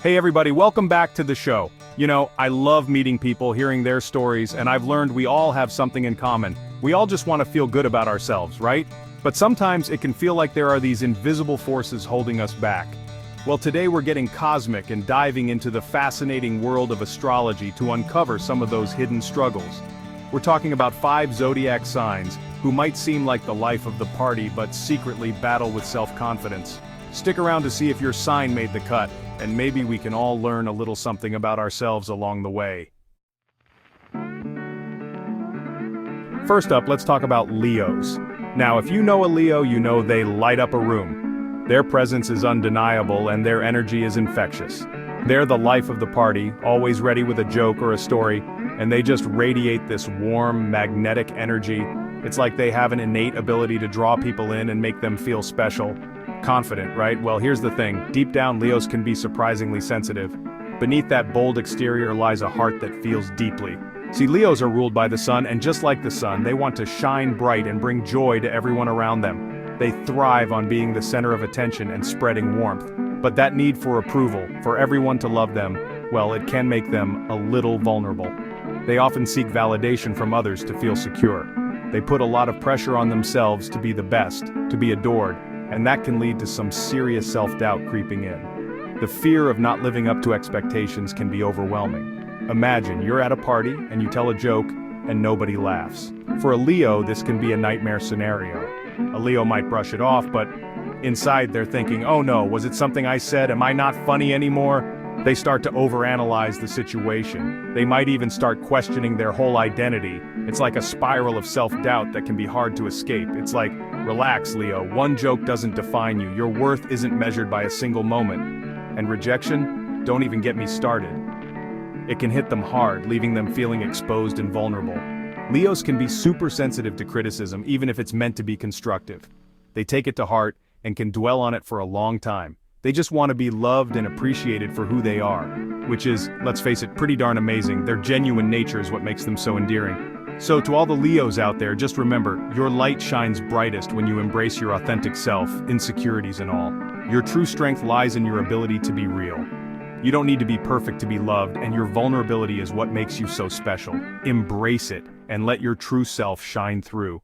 Hey everybody, welcome back to the show. You know, I love meeting people, hearing their stories, and I've learned we all have something in common. We all just want to feel good about ourselves, right? But sometimes it can feel like there are these invisible forces holding us back. Well, today we're getting cosmic and diving into the fascinating world of astrology to uncover some of those hidden struggles. We're talking about 5 zodiac signs who might seem like the life of the party but secretly battle with self-confidence. Stick around to see if your sign made the cut, and maybe we can all learn a little something about ourselves along the way. First up, let's talk about Leos. Now, if you know a Leo, you know they light up a room. Their presence is undeniable and their energy is infectious. They're the life of the party, always ready with a joke or a story, and they just radiate this warm, magnetic energy. It's like they have an innate ability to draw people in and make them feel special. Confident, right? Well, here's the thing. Deep down, Leos can be surprisingly sensitive. Beneath that bold exterior lies a heart that feels deeply. See, Leos are ruled by the sun, and just like the sun, they want to shine bright and bring joy to everyone around them. They thrive on being the center of attention and spreading warmth. But that need for approval, for everyone to love them, well, it can make them a little vulnerable. They often seek validation from others to feel secure. They put a lot of pressure on themselves to be the best, to be adored, and that can lead to some serious self-doubt creeping in. The fear of not living up to expectations can be overwhelming. Imagine you're at a party and you tell a joke and nobody laughs. For a Leo, this can be a nightmare scenario. A Leo might brush it off, but inside they're thinking, oh no, was it something I said? Am I not funny anymore? They start to overanalyze the situation. They might even start questioning their whole identity. It's like a spiral of self-doubt that can be hard to escape. It's like, relax, Leo, one joke doesn't define you. Your worth isn't measured by a single moment. And rejection? Don't even get me started. It can hit them hard, leaving them feeling exposed and vulnerable. Leos can be super sensitive to criticism, even if it's meant to be constructive. They take it to heart and can dwell on it for a long time. They just want to be loved and appreciated for who they are, which is, let's face it, pretty darn amazing. Their genuine nature is what makes them so endearing. So to all the Leos out there, just remember, your light shines brightest when you embrace your authentic self, insecurities and all. Your true strength lies in your ability to be real. You don't need to be perfect to be loved, and your vulnerability is what makes you so special. Embrace it, and let your true self shine through.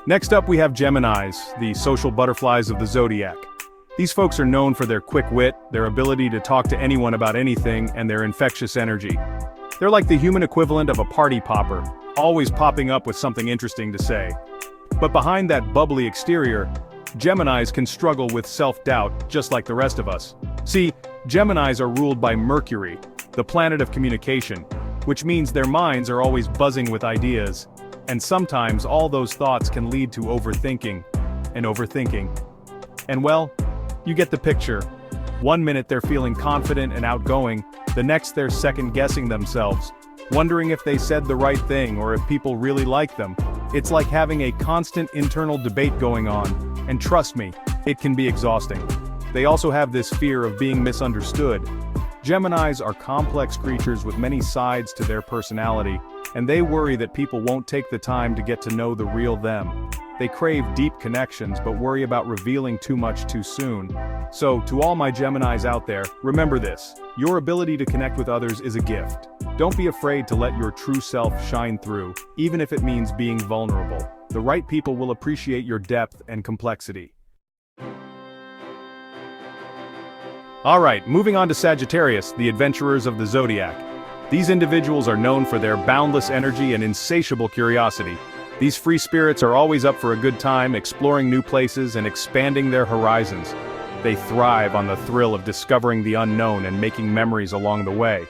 Next up we have Geminis, the social butterflies of the zodiac. These folks are known for their quick wit, their ability to talk to anyone about anything, and their infectious energy. They're like the human equivalent of a party popper, always popping up with something interesting to say. But behind that bubbly exterior, Geminis can struggle with self-doubt just like the rest of us. See, Geminis are ruled by Mercury, the planet of communication, which means their minds are always buzzing with ideas. And sometimes all those thoughts can lead to overthinking and overthinking. And well, you get the picture. One minute they're feeling confident and outgoing, the next they're second-guessing themselves, wondering if they said the right thing or if people really like them. It's like having a constant internal debate going on, and trust me, it can be exhausting. They also have this fear of being misunderstood. Geminis are complex creatures with many sides to their personality, and they worry that people won't take the time to get to know the real them. They crave deep connections but worry about revealing too much too soon. So, to all my Geminis out there, remember this: your ability to connect with others is a gift. Don't be afraid to let your true self shine through, even if it means being vulnerable. The right people will appreciate your depth and complexity. Alright, moving on to Sagittarius, the adventurers of the zodiac. These individuals are known for their boundless energy and insatiable curiosity. These free spirits are always up for a good time, exploring new places and expanding their horizons. They thrive on the thrill of discovering the unknown and making memories along the way.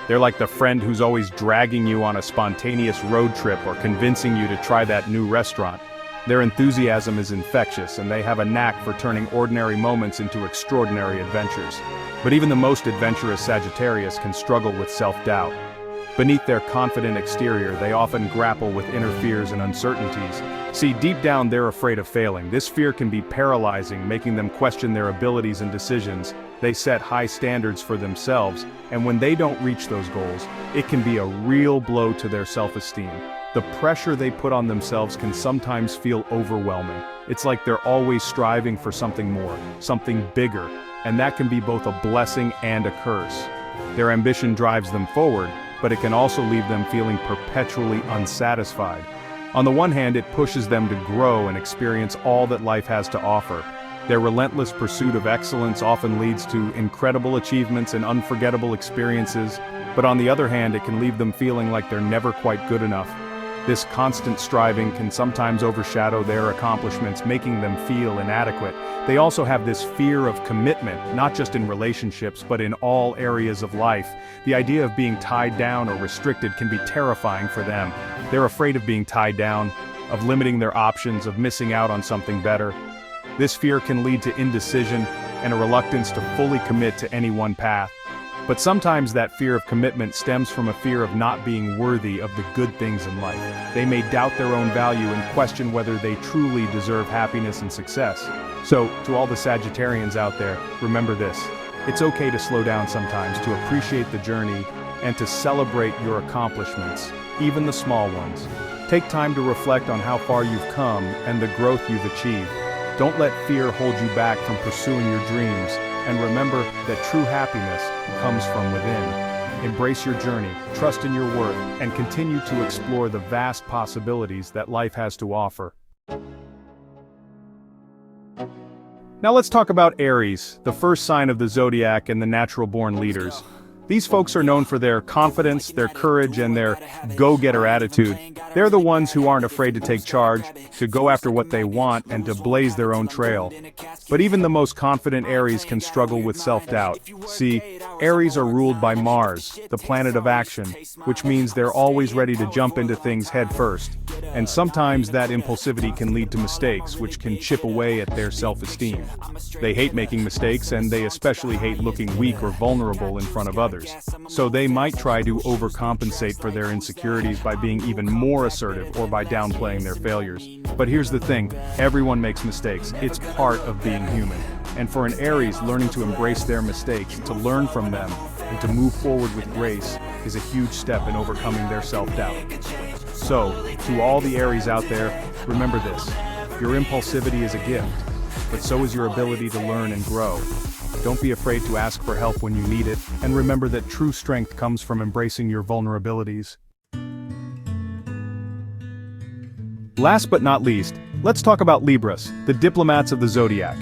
They're like the friend who's always dragging you on a spontaneous road trip or convincing you to try that new restaurant. Their enthusiasm is infectious, and they have a knack for turning ordinary moments into extraordinary adventures. But even the most adventurous Sagittarius can struggle with self-doubt. Beneath their confident exterior, they often grapple with inner fears and uncertainties. See, deep down they're afraid of failing. This fear can be paralyzing, making them question their abilities and decisions. They set high standards for themselves, and when they don't reach those goals, it can be a real blow to their self-esteem. The pressure they put on themselves can sometimes feel overwhelming. It's like they're always striving for something more, something bigger, and that can be both a blessing and a curse. Their ambition drives them forward, but it can also leave them feeling perpetually unsatisfied. On the one hand, it pushes them to grow and experience all that life has to offer. Their relentless pursuit of excellence often leads to incredible achievements and unforgettable experiences, but on the other hand, it can leave them feeling like they're never quite good enough. This constant striving can sometimes overshadow their accomplishments, making them feel inadequate. They also have this fear of commitment, not just in relationships, but in all areas of life. The idea of being tied down or restricted can be terrifying for them. They're afraid of being tied down, of limiting their options, of missing out on something better. This fear can lead to indecision and a reluctance to fully commit to any one path. But sometimes that fear of commitment stems from a fear of not being worthy of the good things in life. They may doubt their own value and question whether they truly deserve happiness and success. So, to all the Sagittarians out there, remember this. It's okay to slow down sometimes, to appreciate the journey, and to celebrate your accomplishments, even the small ones. Take time to reflect on how far you've come and the growth you've achieved. Don't let fear hold you back from pursuing your dreams, and remember that true happiness comes from within. Embrace your journey, trust in your worth, and continue to explore the vast possibilities that life has to offer. Now let's talk about Aries, the first sign of the zodiac and the natural-born leaders. These folks are known for their confidence, their courage, and their go-getter attitude. They're the ones who aren't afraid to take charge, to go after what they want, and to blaze their own trail. But even the most confident Aries can struggle with self-doubt. See, Aries are ruled by Mars, the planet of action, which means they're always ready to jump into things head first. And sometimes that impulsivity can lead to mistakes, which can chip away at their self-esteem. They hate making mistakes, and they especially hate looking weak or vulnerable in front of others. So they might try to overcompensate for their insecurities by being even more assertive or by downplaying their failures. But here's the thing, everyone makes mistakes. It's part of being human. And for an Aries, learning to embrace their mistakes, to learn from them, and to move forward with grace is a huge step in overcoming their self-doubt. So, to all the Aries out there, remember this. Your impulsivity is a gift, but so is your ability to learn and grow. Don't be afraid to ask for help when you need it, and remember that true strength comes from embracing your vulnerabilities. Last but not least, let's talk about Libras, the diplomats of the zodiac.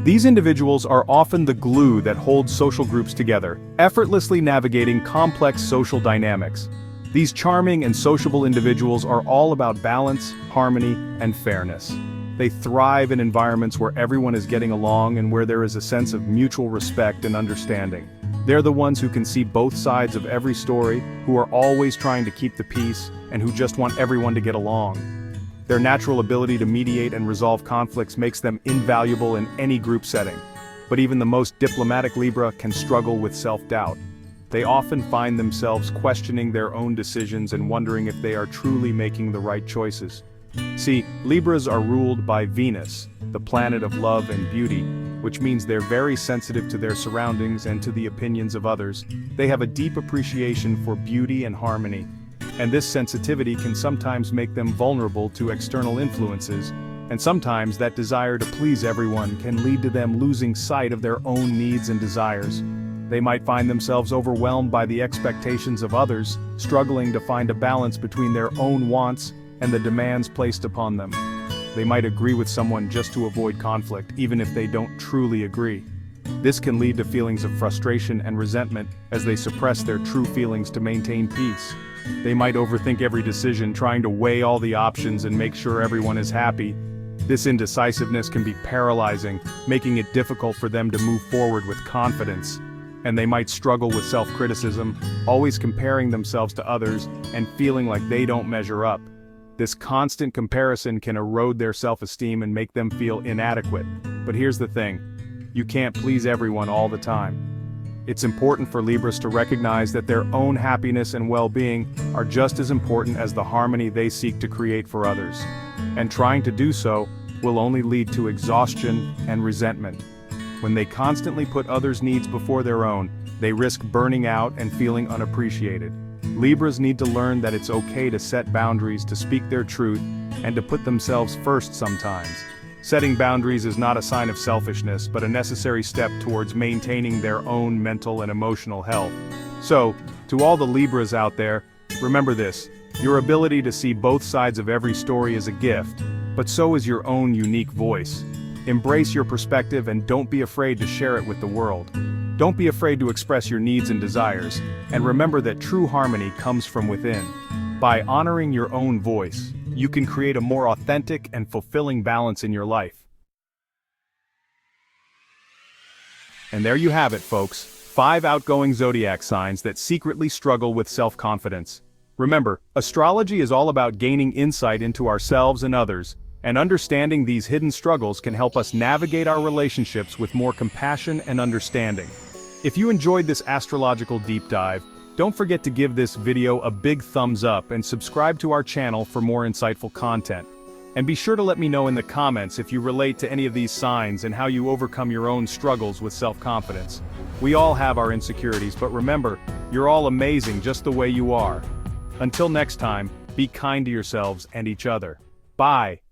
These individuals are often the glue that holds social groups together, effortlessly navigating complex social dynamics. These charming and sociable individuals are all about balance, harmony, and fairness. They thrive in environments where everyone is getting along and where there is a sense of mutual respect and understanding. They're the ones who can see both sides of every story, who are always trying to keep the peace, and who just want everyone to get along. Their natural ability to mediate and resolve conflicts makes them invaluable in any group setting. But even the most diplomatic Libra can struggle with self-doubt. They often find themselves questioning their own decisions and wondering if they are truly making the right choices. See, Libras are ruled by Venus, the planet of love and beauty, which means they're very sensitive to their surroundings and to the opinions of others. They have a deep appreciation for beauty and harmony. And this sensitivity can sometimes make them vulnerable to external influences, and sometimes that desire to please everyone can lead to them losing sight of their own needs and desires. They might find themselves overwhelmed by the expectations of others, struggling to find a balance between their own wants and the demands placed upon them. They might agree with someone just to avoid conflict, even if they don't truly agree. This can lead to feelings of frustration and resentment as they suppress their true feelings to maintain peace. They might overthink every decision, trying to weigh all the options and make sure everyone is happy. This indecisiveness can be paralyzing, making it difficult for them to move forward with confidence. And they might struggle with self-criticism, always comparing themselves to others and feeling like they don't measure up. This constant comparison can erode their self-esteem and make them feel inadequate. But here's the thing, you can't please everyone all the time. It's important for Libras to recognize that their own happiness and well-being are just as important as the harmony they seek to create for others. And trying to do so will only lead to exhaustion and resentment. When they constantly put others' needs before their own, they risk burning out and feeling unappreciated. Libras need to learn that it's okay to set boundaries, to speak their truth, and to put themselves first sometimes. Setting boundaries is not a sign of selfishness, but a necessary step towards maintaining their own mental and emotional health. So, to all the Libras out there, remember this: your ability to see both sides of every story is a gift, but so is your own unique voice. Embrace your perspective and don't be afraid to share it with the world. Don't be afraid to express your needs and desires, and remember that true harmony comes from within. By honoring your own voice, you can create a more authentic and fulfilling balance in your life. And there you have it, folks. 5 outgoing zodiac signs that secretly struggle with self-confidence. Remember, astrology is all about gaining insight into ourselves and others, and understanding these hidden struggles can help us navigate our relationships with more compassion and understanding. If you enjoyed this astrological deep dive, don't forget to give this video a big thumbs up and subscribe to our channel for more insightful content. And be sure to let me know in the comments if you relate to any of these signs and how you overcome your own struggles with self-confidence. We all have our insecurities, but remember, you're all amazing just the way you are. Until next time, be kind to yourselves and each other. Bye.